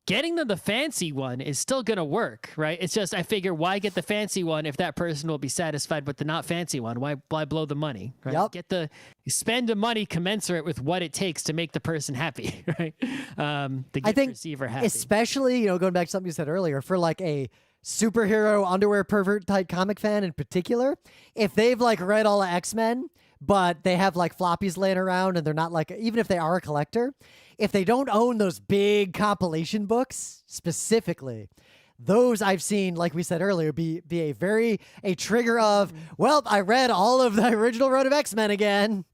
getting them the fancy one is still going to work, right? It's just, I figure, why get the fancy one if that person will be satisfied with the not fancy one? Why blow the money, right? Yep. Spend the money commensurate with what it takes to make the person happy, right? The I think receiver happy. Especially, going back to something you said earlier, for like a superhero underwear pervert type comic fan in particular, if they've like read all of X-Men, but they have like floppies laying around and they're not like, even if they are a collector, if they don't own those big compilation books specifically, those I've seen, like we said earlier, be a trigger of, well, I read all of the original run of X-Men again.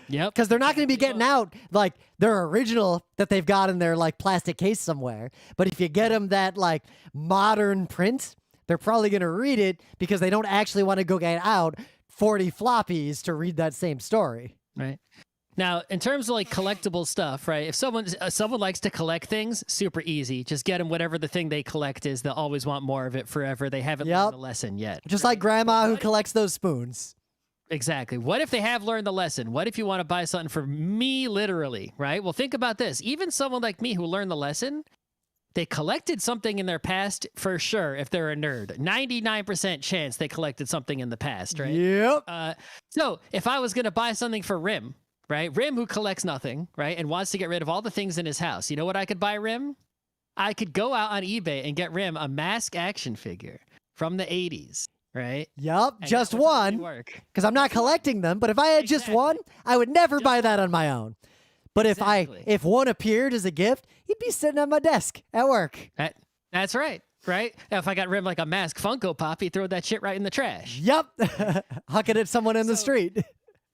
Yep. Because they're not going to be getting out like their original that they've got in their like plastic case somewhere. But if you get them that like modern print, they're probably going to read it because they don't actually want to go get out 40 floppies to read that same story. Right. Now, in terms of like collectible stuff, right? If someone likes to collect things, super easy. Just get them whatever the thing they collect is. They'll always want more of it forever. They haven't learned the lesson yet. Just like grandma who collects those spoons. Exactly. What if they have learned the lesson? What if you want to buy something for me, literally, right? Well, think about this. Even someone like me who learned the lesson, they collected something in their past for sure if they're a nerd. 99% chance they collected something in the past, right? Yep. So if I was going to buy something for Rim, right? Rim, who collects nothing, right? And wants to get rid of all the things in his house. You know what I could buy Rim? I could go out on eBay and get Rim a mask action figure from the 80s, right? Yep. And just that would totally one. work. Because I'm not collecting them. But if I had just one, I would never buy that on my own. But if one appeared as a gift, he'd be sitting on my desk at work. That's right. Right? If I got Rim like a mask Funko Pop, he'd throw that shit right in the trash. Yep. Huck it at someone in the street.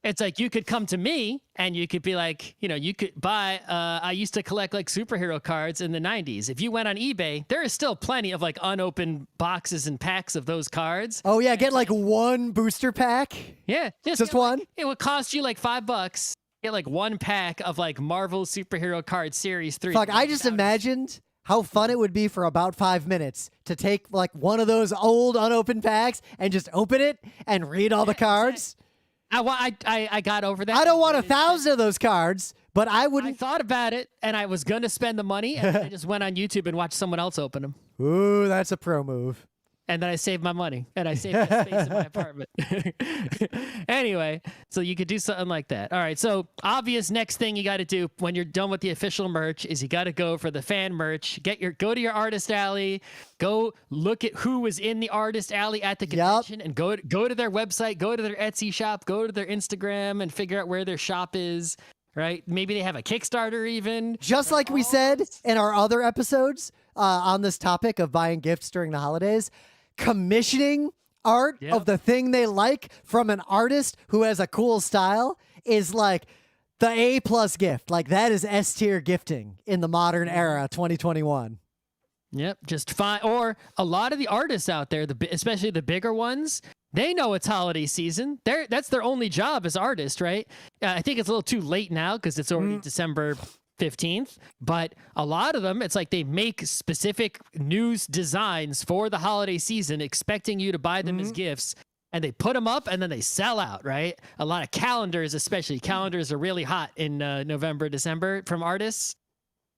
It's like you could come to me and you could be like, you could buy, I used to collect like superhero cards in the 90s. If you went on eBay, there is still plenty of like unopened boxes and packs of those cards. Oh, yeah. Get like one booster pack. Yeah. Just one. It would cost you like $5. get like one pack of like Marvel superhero card series 3. Fuck, I just imagined how fun it would be for about 5 minutes to take like one of those old unopened packs and just open it and read all the cards. I got over that. I don't want 1,000 of those cards, but I wouldn't. I thought about it, and I was going to spend the money, and then I just went on YouTube and watched someone else open them. Ooh, that's a pro move. And then I saved my money, and I saved my space in my apartment. Anyway, so you could do something like that. All right, so obvious next thing you got to do when you're done with the official merch is you got to go for the fan merch. Go to your artist alley, go look at who was in the artist alley at the convention, and go to their website, go to their Etsy shop, go to their Instagram, and figure out where their shop is. Right? Maybe they have a Kickstarter even. Just like we said in our other episodes on this topic of buying gifts during the holidays, commissioning art of the thing they like from an artist who has a cool style is like the A+ gift. Like that is S tier gifting in the modern era, 2021. Yep, just fine. Or a lot of the artists out there, especially the bigger ones, they know it's holiday season. That's their only job as artists, right? I think it's a little too late now because it's already December 15th. But a lot of them, it's like they make specific news designs for the holiday season, expecting you to buy them as gifts. And they put them up and then they sell out, right? A lot of calendars, especially. Calendars are really hot in November, December from artists.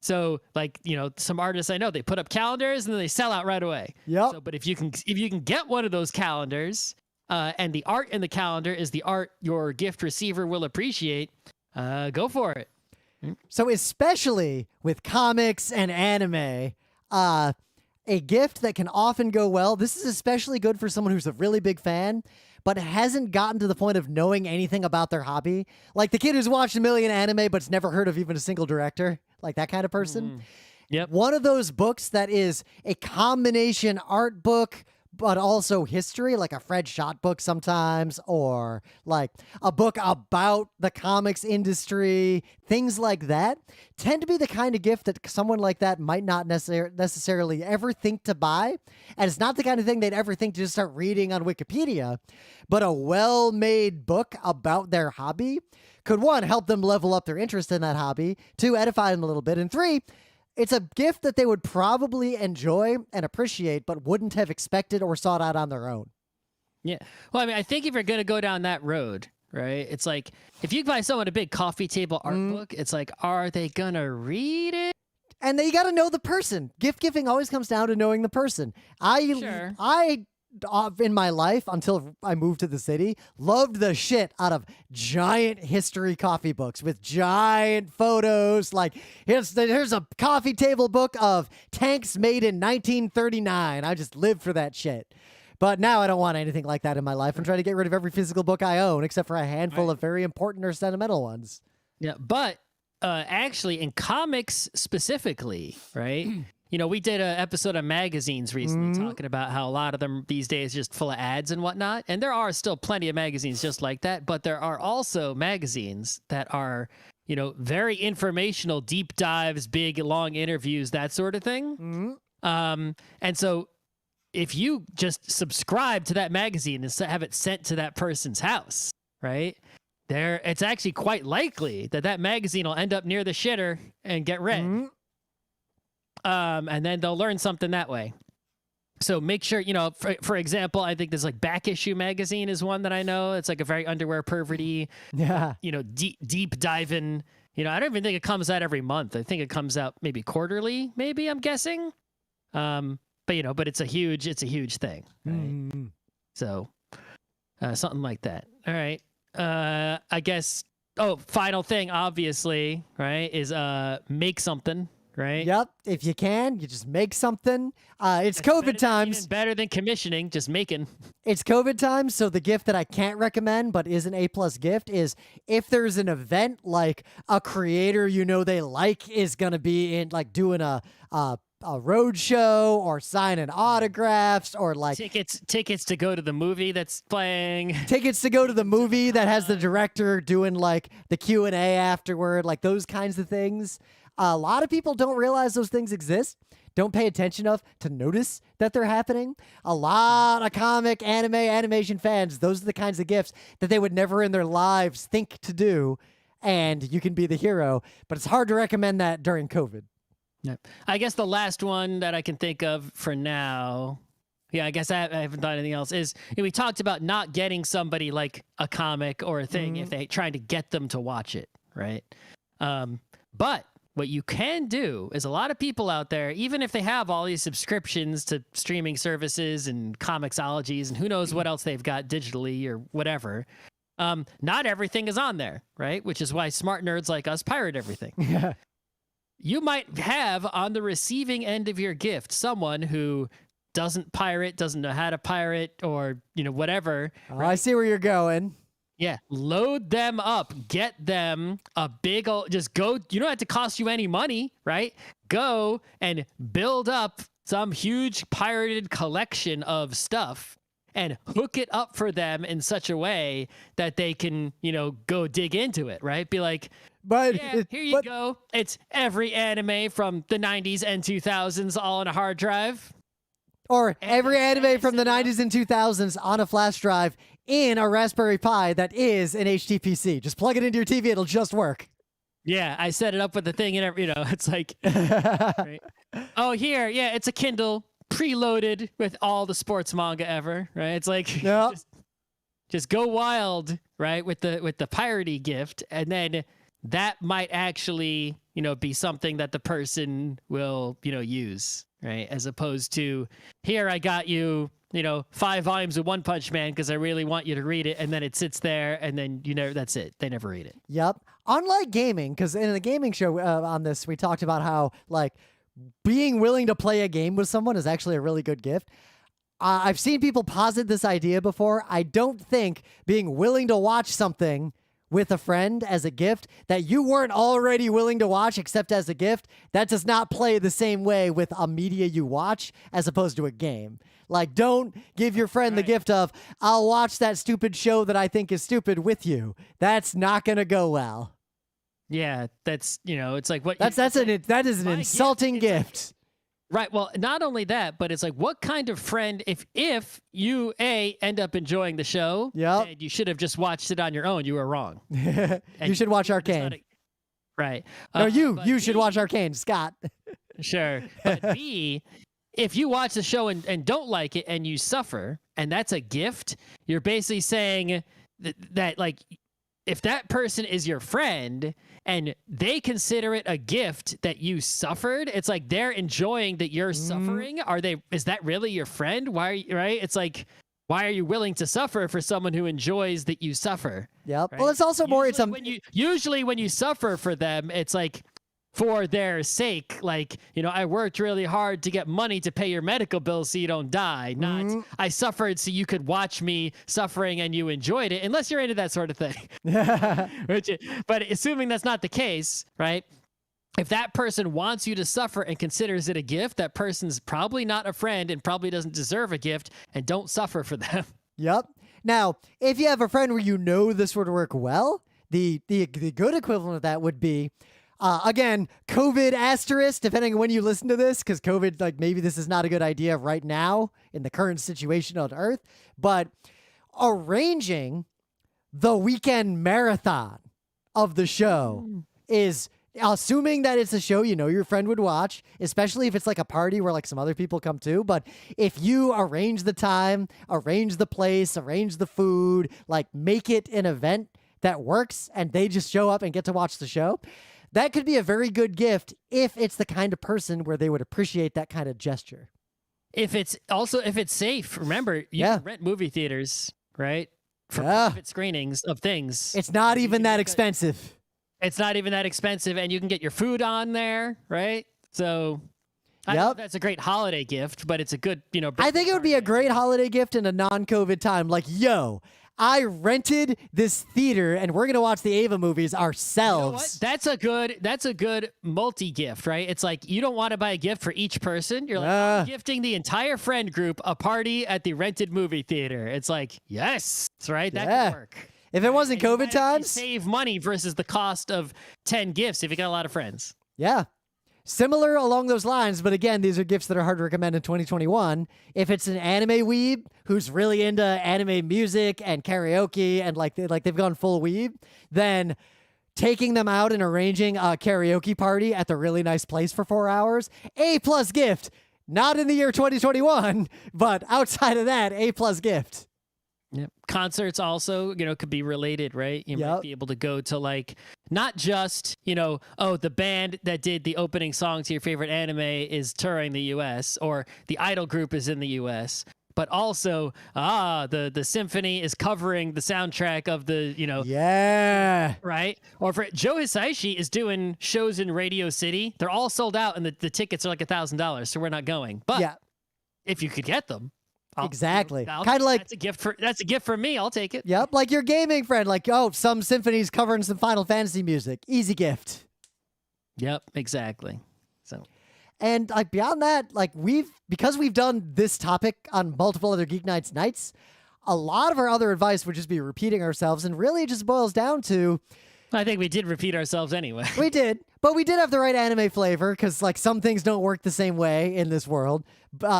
So, like, you know, some artists I know, they put up calendars and then they sell out right away. Yep. So, but if you can get one of those calendars, and the art in the calendar is the art your gift receiver will appreciate, go for it. So, especially with comics and anime, a gift that can often go well. This is especially good for someone who's a really big fan, but hasn't gotten to the point of knowing anything about their hobby. Like the kid who's watched a million anime, but's never heard of even a single director. Like that kind of person. Yep. One of those books that is a combination art book, but also history, like a Fred Schott book sometimes, or like a book about the comics industry, things like that, tend to be the kind of gift that someone like that might not necessarily ever think to buy. And it's not the kind of thing they'd ever think to just start reading on Wikipedia, but a well-made book about their hobby could, one, help them level up their interest in that hobby, two, edify them a little bit, and three, it's a gift that they would probably enjoy and appreciate, but wouldn't have expected or sought out on their own. Yeah. Well, I mean, I think if you're going to go down that road, right, it's like if you buy someone a big coffee table art book, it's like, are they going to read it? And you got to know the person. Gift giving always comes down to knowing the person. I in my life, until I moved to the city, loved the shit out of giant history coffee books with giant photos. Like, here's a coffee table book of tanks made in 1939. I just lived for that shit. But now I don't want anything like that in my life. I'm trying to get rid of every physical book I own, except for a handful of very important or sentimental ones. Yeah, but actually, in comics specifically, right? You know, we did an episode of magazines recently talking about how a lot of them these days just full of ads and whatnot. And there are still plenty of magazines just like that. But there are also magazines that are, you know, very informational, deep dives, big, long interviews, that sort of thing. And so if you just subscribe to that magazine and have it sent to that person's house, right? It's actually quite likely that magazine will end up near the shitter and get read. And then they'll learn something that way. So make sure, you know, for example, I think there's like Back Issue Magazine is one that I know. It's like a very underwear perverty, you know, deep diving. You know, I don't even think it comes out every month. I think it comes out maybe quarterly, maybe, I'm guessing. But you know, but it's a huge thing, right? So something like that. All right. I guess, final thing, obviously, right, is make something. Right. Yep. If you can, you just make something. It's COVID times. Better than commissioning, just making. It's COVID times, so the gift that I can't recommend, but is an A+ gift, is if there's an event like a creator you know they like is gonna be in, like doing a road show or signing autographs or like tickets to go to the movie that's playing. Tickets to go to the movie that has the director doing like the Q&A afterward, like those kinds of things. A lot of people don't realize those things exist, don't pay attention enough to notice that they're happening. A lot of comic, anime, animation fans, those are the kinds of gifts that they would never in their lives think to do. and you can be the hero. But it's hard to recommend that during COVID. Yeah. I guess the last one that I can think of for now, yeah, I guess I haven't done anything else, is we talked about not getting somebody like a comic or a thing if they trying to get them to watch it, right? But what you can do is a lot of people out there, even if they have all these subscriptions to streaming services and comicsologies and who knows what else they've got digitally or whatever, not everything is on there, right? Which is why smart nerds like us pirate everything. Yeah. You might have on the receiving end of your gift someone who doesn't pirate, doesn't know how to pirate, or whatever. Oh, right? I see where you're going. Yeah, load them up, get them a big old, just go, you don't have to cost you any money, right? Go and build up some huge pirated collection of stuff and hook it up for them in such a way that they can, go dig into it, right? Be like, but yeah, here you go. It's every anime from the 90s and 2000s all on a hard drive. Or every anime from the set it 90s and 2000s on a flash drive in a Raspberry Pi that is an HTPC. Just plug it into your TV, it'll just work. Yeah, I set it up with the thing and it's like, right? Oh, here, yeah, it's a Kindle preloaded with all the sports manga ever, right? It's like, Yep. just go wild, right, with the piratey gift, and then that might actually, be something that the person will, use, right? As opposed to, here, I got you, 5 volumes of One Punch Man because I really want you to read it, and then it sits there, and then, that's it. They never read it. Yep. Unlike gaming, because in the gaming show on this, we talked about how, like, being willing to play a game with someone is actually a really good gift. I've seen people posit this idea before. I don't think being willing to watch something with a friend as a gift that you weren't already willing to watch except as a gift, that does not play the same way with a media you watch as opposed to a game. Like, don't give your friend the gift of, I'll watch that stupid show that I think is stupid with you. That's not going to go well. Yeah, that's, it's like what... That is an insulting gift. Right. Well, not only that, but it's like, what kind of friend, if you end up enjoying the show, and you should have just watched it on your own, you were wrong. You should watch Arcane. Right. No, you should watch Arcane, Scott. Sure. But B, if you watch the show and don't like it and you suffer, and that's a gift, you're basically saying that like, if that person is your friend and they consider it a gift that you suffered, it's like they're enjoying that you're suffering. Is that really your friend? Why are you, right? It's like, why are you willing to suffer for someone who enjoys that you suffer? Yep. Right? Well, it's also more, usually when you suffer for them, it's like for their sake, like, I worked really hard to get money to pay your medical bills so you don't die. Not, I suffered so you could watch me suffering and you enjoyed it, unless you're into that sort of thing. But assuming that's not the case, right? If that person wants you to suffer and considers it a gift, that person's probably not a friend and probably doesn't deserve a gift, and don't suffer for them. Yep. Now, if you have a friend where this would work well, the good equivalent of that would be, again, COVID asterisk, depending on when you listen to this, because COVID, like, maybe this is not a good idea right now in the current situation on Earth, but arranging the weekend marathon of the show is, assuming that it's a show your friend would watch, especially if it's like a party where like some other people come too. But if you arrange the time, arrange the place, arrange the food, like make it an event that works and they just show up and get to watch the show, that could be a very good gift if it's the kind of person where they would appreciate that kind of gesture. If it's safe, remember, you can rent movie theaters, right? For private screenings of things. It's not even that expensive. It's not even that expensive, and you can get your food on there, right? So I don't know if that's a great holiday gift, but it's a good, I think it would be a great holiday gift in a non-COVID time. Like, yo, I rented this theater and we're going to watch the Ava movies ourselves. That's a good multi-gift, right? It's like, you don't want to buy a gift for each person. You're like, I'm gifting the entire friend group a party at the rented movie theater. It's like, yes, right? That could work. If it wasn't COVID times, save money versus the cost of 10 gifts if you got a lot of friends. Yeah. Similar along those lines, but again, these are gifts that are hard to recommend in 2021. If it's an anime weeb who's really into anime music and karaoke and like they've gone full weeb, then taking them out and arranging a karaoke party at the really nice place for 4 hours. A+ gift. Not in the year 2021, but outside of that, A+ gift. Yep. Concerts also, could be related, right? You might be able to go to like, not just, the band that did the opening song to your favorite anime is touring the US, or the idol group is in the US, but also, the symphony is covering the soundtrack of the, Yeah. Right? Or for Joe Hisaishi is doing shows in Radio City. They're all sold out and the tickets are like $1,000, so we're not going. But if you could get them. Exactly. Kind of like that's a gift for me. I'll take it. Yep, like your gaming friend, like, some symphonies covering some Final Fantasy music. Easy gift. Yep, exactly. So, and like beyond that, like because we've done this topic on multiple other Geek Nights nights, a lot of our other advice would just be repeating ourselves, and really it just boils down to, I think we did repeat ourselves anyway. We did, but we did have the right anime flavor, because like some things don't work the same way in this world,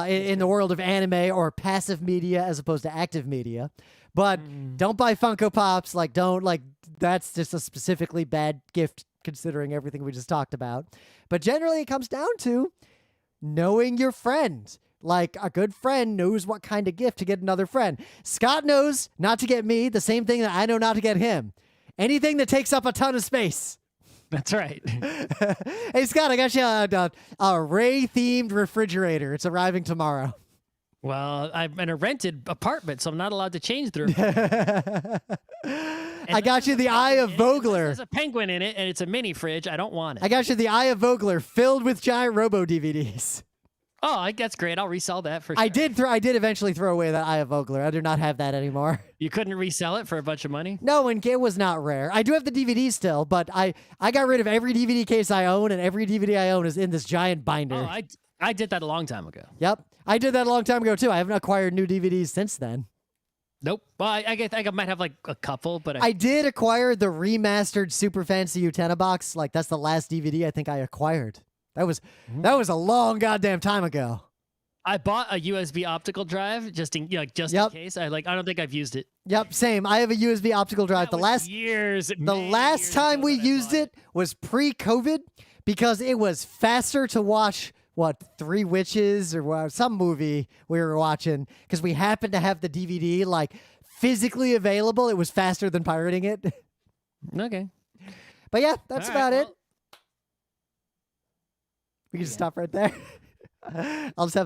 in the world of anime or passive media as opposed to active media. But don't buy Funko Pops. Like, that's just a specifically bad gift considering everything we just talked about. But generally it comes down to knowing your friend. Like, a good friend knows what kind of gift to get another friend. Scott knows not to get me the same thing that I know not to get him. Anything that takes up a ton of space. That's right. Hey, Scott, I got you a Ray-themed refrigerator. It's arriving tomorrow. Well, I'm in a rented apartment, so I'm not allowed to change the refrigerator. I got you the Eye of Vogler. There's a penguin in it, and it's a mini fridge. I don't want it. I got you the Eye of Vogler filled with giant Robo DVDs. Oh, that's great. I'll resell that for sure. I did eventually throw away that Eye of Vogler. I do not have that anymore. You couldn't resell it for a bunch of money? No, and it was not rare. I do have the DVD still, but I got rid of every DVD case I own, and every DVD I own is in this giant binder. Oh, I did that a long time ago. Yep. I did that a long time ago, too. I haven't acquired new DVDs since then. Nope. Well, I think I might have like a couple, but I did acquire the remastered Super Fancy Utena box. Like, that's the last DVD I think I acquired. That was a long goddamn time ago. I bought a USB optical drive just in case. I don't think I've used it. Yep, same. I have a USB optical drive. The last time we used it was pre-COVID, because it was faster to watch Three Witches or some movie we were watching, because we happened to have the DVD like physically available. It was faster than pirating it. Okay. But yeah, that's about it. Well, We can just stop right there. I'll just have